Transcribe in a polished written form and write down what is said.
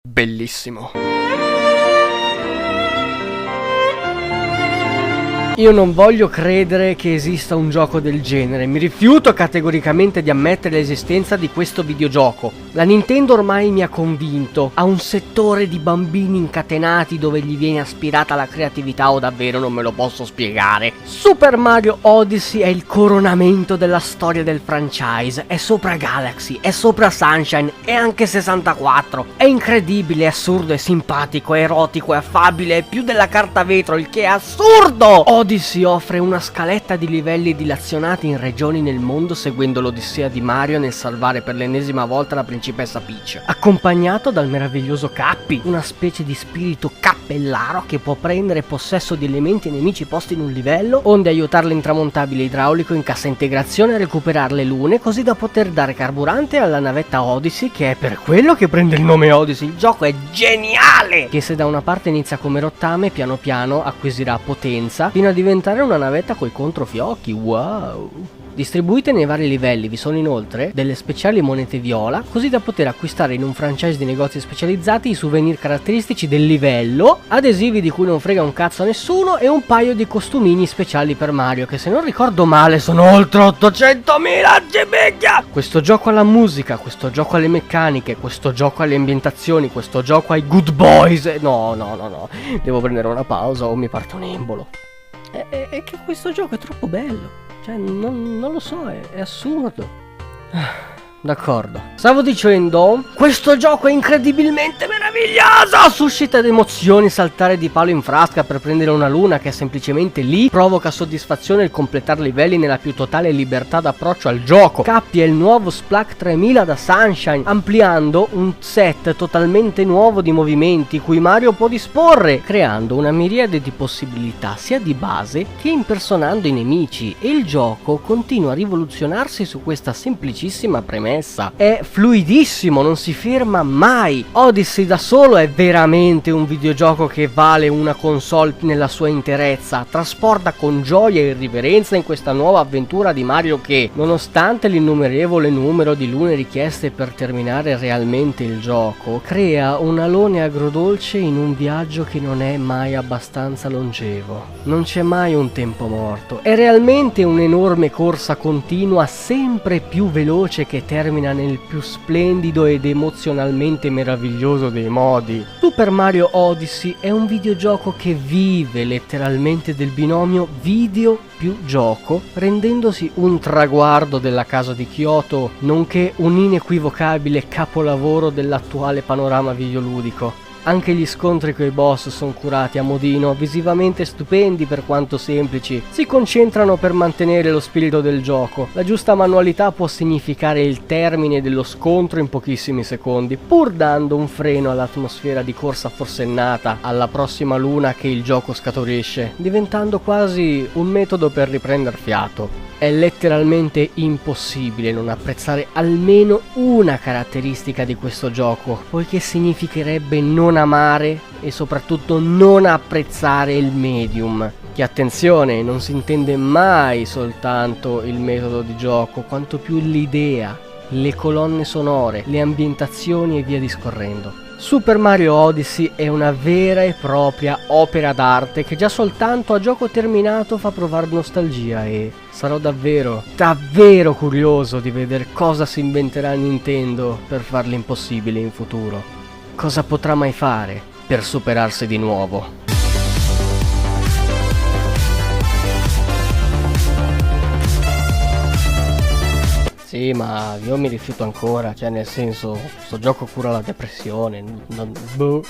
bellissimo. Io non voglio credere che esista un gioco del genere, mi rifiuto categoricamente di ammettere l'esistenza di questo videogioco. La Nintendo ormai mi ha convinto, ha un settore di bambini incatenati dove gli viene aspirata la creatività o davvero non me lo posso spiegare. Super Mario Odyssey è il coronamento della storia del franchise, è sopra Galaxy, è sopra Sunshine e anche 64. È incredibile, è assurdo, è simpatico, è erotico, è affabile, è più della carta vetro, il che è assurdo! Odyssey offre una scaletta di livelli dilazionati in regioni nel mondo seguendo l'odissea di Mario nel salvare per l'ennesima volta la principessa Peach, accompagnato dal meraviglioso Cappy, una specie di spirito cappellaro che può prendere possesso di elementi e nemici posti in un livello, onde aiutare l'intramontabile idraulico in cassa integrazione a recuperare le lune così da poter dare carburante alla navetta Odyssey, che è per quello che prende il nome Odyssey. Il gioco è geniale! Che se da una parte inizia come rottame, piano piano acquisirà potenza fino a diventare una navetta coi controfiocchi. Wow! Distribuite nei vari livelli vi sono inoltre delle speciali monete viola, così da poter acquistare in un franchise di negozi specializzati i souvenir caratteristici del livello, adesivi di cui non frega un cazzo a nessuno e un paio di costumini speciali per Mario che, se non ricordo male, sono oltre 800.000 gibiglia! Questo gioco alla musica, questo gioco alle meccaniche, questo gioco alle ambientazioni, questo gioco ai good boys. No, devo prendere una pausa o mi parte un embolo. È che questo gioco è troppo bello. Cioè, non lo so, è assurdo. D'accordo. Stavo dicendo, questo gioco è incredibilmente meraviglioso! Suscita emozioni, saltare di palo in frasca per prendere una luna che è semplicemente lì, provoca soddisfazione il completare livelli nella più totale libertà d'approccio al gioco. Cappy è il nuovo Splunk 3000 da Sunshine, ampliando un set totalmente nuovo di movimenti cui Mario può disporre, creando una miriade di possibilità sia di base che impersonando i nemici, e il gioco continua a rivoluzionarsi su questa semplicissima premessa. È fluidissimo, non si ferma mai. Odyssey da solo è veramente un videogioco che vale una console nella sua interezza. Trasporta con gioia e irriverenza in questa nuova avventura di Mario che, nonostante l'innumerevole numero di lune richieste per terminare realmente il gioco, crea un alone agrodolce in un viaggio che non è mai abbastanza longevo. Non c'è mai un tempo morto. È realmente un'enorme corsa continua, sempre più veloce, che termina nel più splendido ed emozionalmente meraviglioso dei modi. Super Mario Odyssey è un videogioco che vive letteralmente del binomio video più gioco, rendendosi un traguardo della casa di Kyoto, nonché un inequivocabile capolavoro dell'attuale panorama videoludico. Anche gli scontri coi boss sono curati a modino, visivamente stupendi per quanto semplici, si concentrano per mantenere lo spirito del gioco. La giusta manualità può significare il termine dello scontro in pochissimi secondi, pur dando un freno all'atmosfera di corsa forsennata alla prossima luna che il gioco scaturisce, diventando quasi un metodo per riprendere fiato. È letteralmente impossibile non apprezzare almeno una caratteristica di questo gioco, poiché significherebbe non amare e soprattutto non apprezzare il medium. Che, attenzione, non si intende mai soltanto il metodo di gioco, quanto più l'idea, le colonne sonore, le ambientazioni e via discorrendo. Super Mario Odyssey è una vera e propria opera d'arte che già soltanto a gioco terminato fa provare nostalgia, e sarò davvero curioso di vedere cosa si inventerà Nintendo per far l'impossibile in futuro. Cosa potrà mai fare per superarsi di nuovo? Sì, ma io mi rifiuto ancora, cioè nel senso, sto gioco cura la depressione, boh.